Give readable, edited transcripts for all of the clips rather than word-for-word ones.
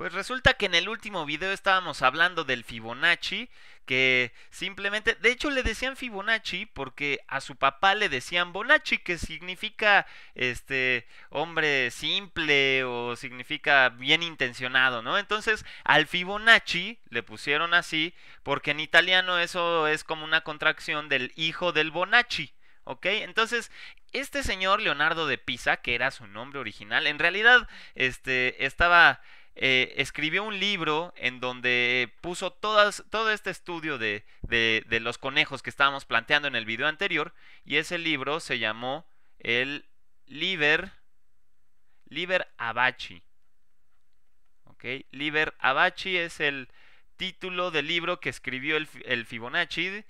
Pues resulta que en el último video estábamos hablando del Fibonacci, que simplemente, de hecho le decían Fibonacci porque a su papá le decían Bonacci, que significa hombre simple o significa bien intencionado, ¿no? Entonces al Fibonacci le pusieron así porque en italiano eso es como una contracción del hijo del Bonacci. ¿Ok? Entonces, este señor Leonardo de Pisa, que era su nombre original, en realidad escribió un libro en donde puso todo este estudio de los conejos que estábamos planteando en el video anterior, y ese libro se llamó el Liber, Liber Abaci. ¿Ok? Liber Abaci es el título del libro que escribió el Fibonacci.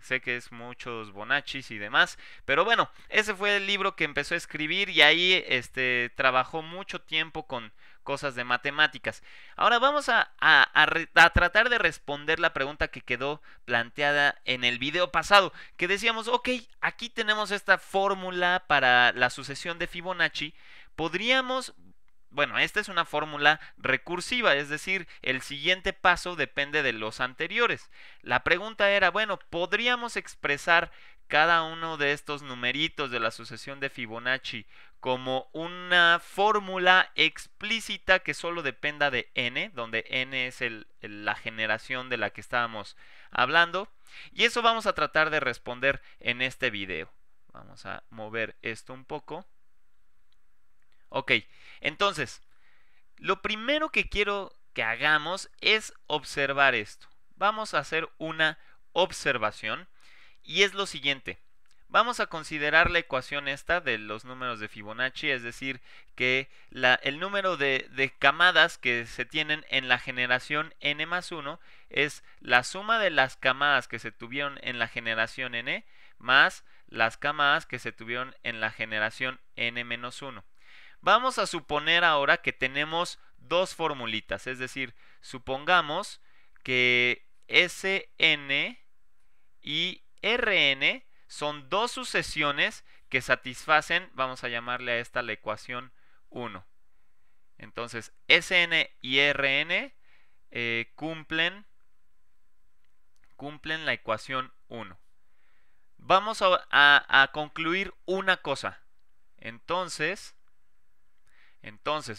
Sé que es muchos Bonaccis y demás, pero bueno, ese fue el libro que empezó a escribir y ahí trabajó mucho tiempo con cosas de matemáticas. Ahora vamos a tratar de responder la pregunta que quedó planteada en el video pasado, que decíamos, ok, aquí tenemos esta fórmula para la sucesión de Fibonacci, podríamos... Bueno, esta es una fórmula recursiva, es decir, el siguiente paso depende de los anteriores. La pregunta era, bueno, ¿podríamos expresar cada uno de estos numeritos de la sucesión de Fibonacci como una fórmula explícita que solo dependa de n, donde n es la generación de la que estábamos hablando? Y eso vamos a tratar de responder en este video. Vamos a mover esto un poco. Ok, entonces, lo primero que quiero que hagamos es observar esto. Vamos a hacer una observación y es lo siguiente. Vamos a considerar la ecuación esta de los números de Fibonacci, es decir, que el número de camadas que se tienen en la generación n más 1 es la suma de las camadas que se tuvieron en la generación n más las camadas que se tuvieron en la generación n menos 1. Vamos a suponer ahora que tenemos dos formulitas, es decir, supongamos que Sn y Rn son dos sucesiones que satisfacen, vamos a llamarle a esta la ecuación 1. Entonces, Sn y Rn cumplen la ecuación 1. Vamos a concluir una cosa. Entonces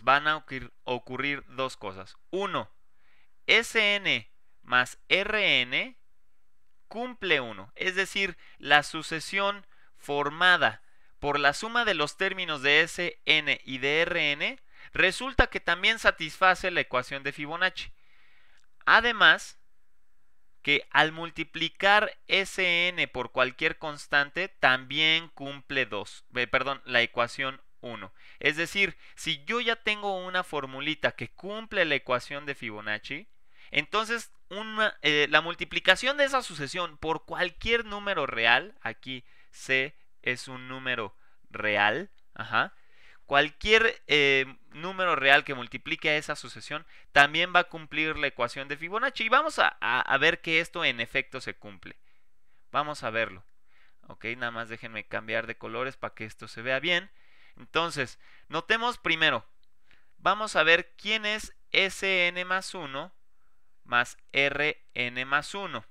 van a ocurrir dos cosas. Uno, Sn más Rn cumple 1. Es decir, la sucesión formada por la suma de los términos de Sn y de Rn resulta que también satisface la ecuación de Fibonacci. Además, que al multiplicar Sn por cualquier constante también cumple la ecuación 1. Es decir, si yo ya tengo una formulita que cumple la ecuación de Fibonacci, entonces la multiplicación de esa sucesión por cualquier número real, aquí C es un número real, cualquier número real que multiplique a esa sucesión también va a cumplir la ecuación de Fibonacci. Y vamos a ver que esto en efecto se cumple. Vamos a verlo. Ok, nada más déjenme cambiar de colores para que esto se vea bien. Entonces, notemos primero, vamos a ver quién es Sn más 1 más Rn más 1.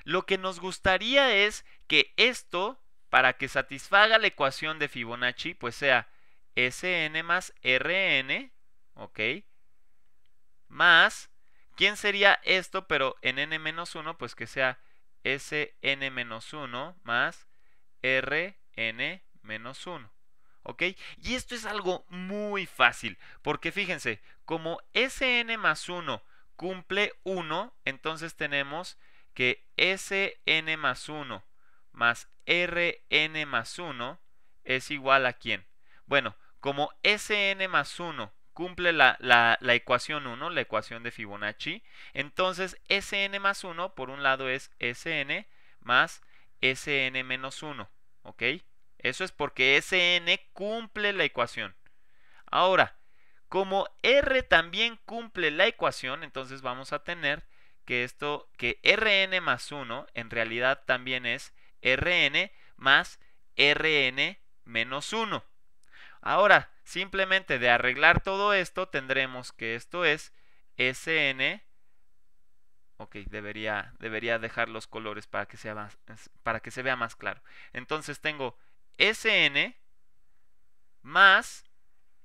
Lo que nos gustaría es que esto, para que satisfaga la ecuación de Fibonacci, pues sea Sn más Rn, ¿ok? Más, ¿quién sería esto? Pero en n menos 1, pues que sea Sn menos 1 más Rn menos 1. ¿Ok? Y esto es algo muy fácil, porque fíjense, como Sn más 1 cumple 1, entonces tenemos que Sn más 1 más Rn más 1 es igual a ¿quién? Bueno, como Sn más 1 cumple la ecuación 1, la ecuación de Fibonacci, entonces Sn más 1 por un lado es Sn más Sn menos 1, ¿ok? Eso es porque Sn cumple la ecuación. Ahora, como R también cumple la ecuación, entonces vamos a tener que Rn más 1 en realidad también es Rn más Rn menos 1. Ahora, simplemente de arreglar todo esto, tendremos que esto es Sn. Ok, debería dejar los colores para que se vea más claro. Entonces tengo Sn más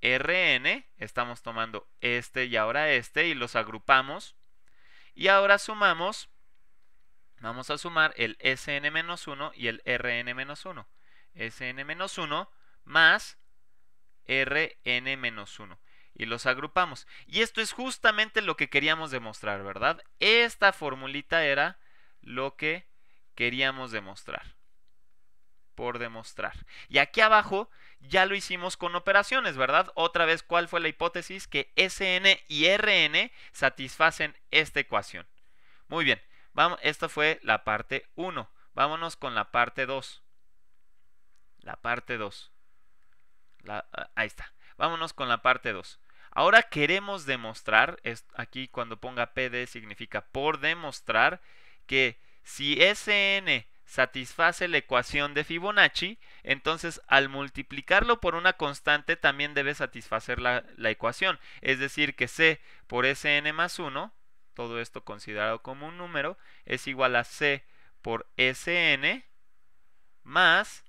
Rn. Estamos tomando este y ahora este y los agrupamos. Y ahora sumamos. Vamos a sumar el Sn-1 y el Rn-1. Sn-1 más Rn-1. Y los agrupamos. Y esto es justamente lo que queríamos demostrar, ¿verdad? Esta formulita era lo que queríamos demostrar. Por demostrar. Y aquí abajo ya lo hicimos con operaciones, ¿verdad? Otra vez, ¿cuál fue la hipótesis? Que Sn y Rn satisfacen esta ecuación. Muy bien. Esta fue la parte 1. Vámonos con la parte 2. La parte 2. Ahí está. Vámonos con la parte 2. Ahora queremos demostrar, aquí cuando ponga PD significa por demostrar, que si Sn satisface la ecuación de Fibonacci, entonces al multiplicarlo por una constante también debe satisfacer la ecuación. Es decir, que C por Sn más 1, todo esto considerado como un número, es igual a C por Sn más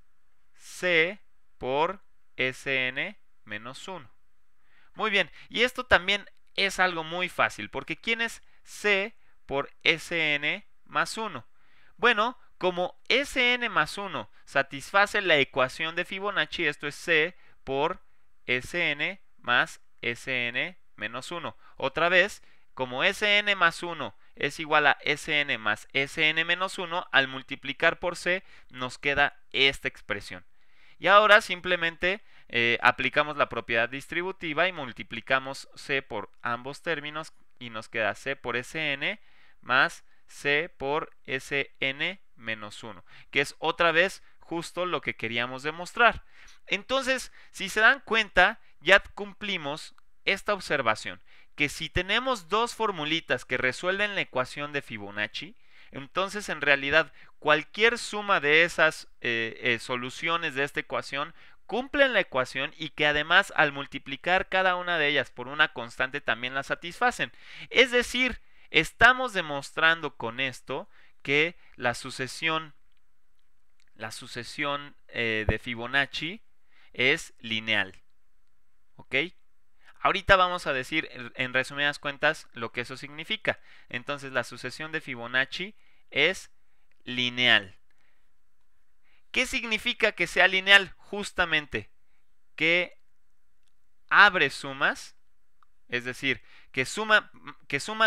C por Sn menos 1. Muy bien, y esto también es algo muy fácil, porque ¿quién es C por Sn más 1? Bueno, como Sn más 1 satisface la ecuación de Fibonacci, esto es C por Sn más Sn menos 1. Otra vez, como Sn más 1 es igual a Sn más Sn menos 1, al multiplicar por C nos queda esta expresión. Y ahora simplemente aplicamos la propiedad distributiva y multiplicamos C por ambos términos y nos queda C por Sn más C por Sn menos 1, que es otra vez justo lo que queríamos demostrar. Entonces, si se dan cuenta, ya cumplimos esta observación, que si tenemos dos formulitas que resuelven la ecuación de Fibonacci, entonces en realidad cualquier suma de esas soluciones de esta ecuación cumplen la ecuación y que además al multiplicar cada una de ellas por una constante también la satisfacen. Es decir, estamos demostrando con esto que la sucesión de Fibonacci es lineal. ¿Ok? Ahorita vamos a decir en resumidas cuentas lo que eso significa. Entonces la sucesión de Fibonacci es lineal. ¿Qué significa que sea lineal? Justamente que abre sumas, es decir, que suma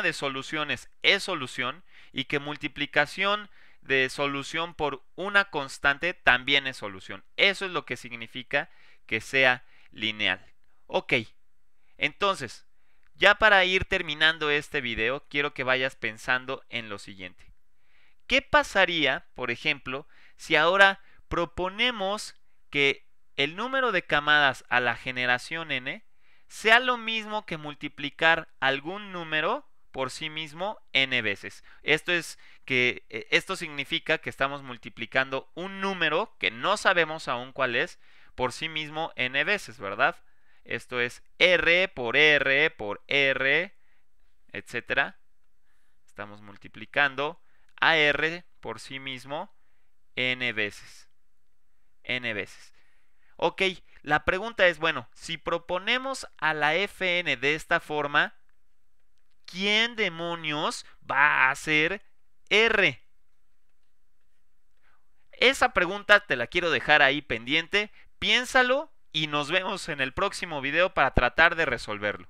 de soluciones es solución y que multiplicación de solución por una constante también es solución. Eso es lo que significa que sea lineal. Ok, entonces, ya para ir terminando este video, quiero que vayas pensando en lo siguiente. ¿Qué pasaría, por ejemplo, si ahora proponemos que el número de camadas a la generación n sea lo mismo que multiplicar algún número por sí mismo n veces? Esto significa que estamos multiplicando un número que no sabemos aún cuál es por sí mismo n veces, ¿verdad? Esto es R por R por R, etc. Estamos multiplicando a R por sí mismo n veces. N veces. Ok, la pregunta es, bueno, si proponemos a la Fn de esta forma, ¿quién demonios va a ser R? Esa pregunta te la quiero dejar ahí pendiente. Piénsalo y nos vemos en el próximo video para tratar de resolverlo.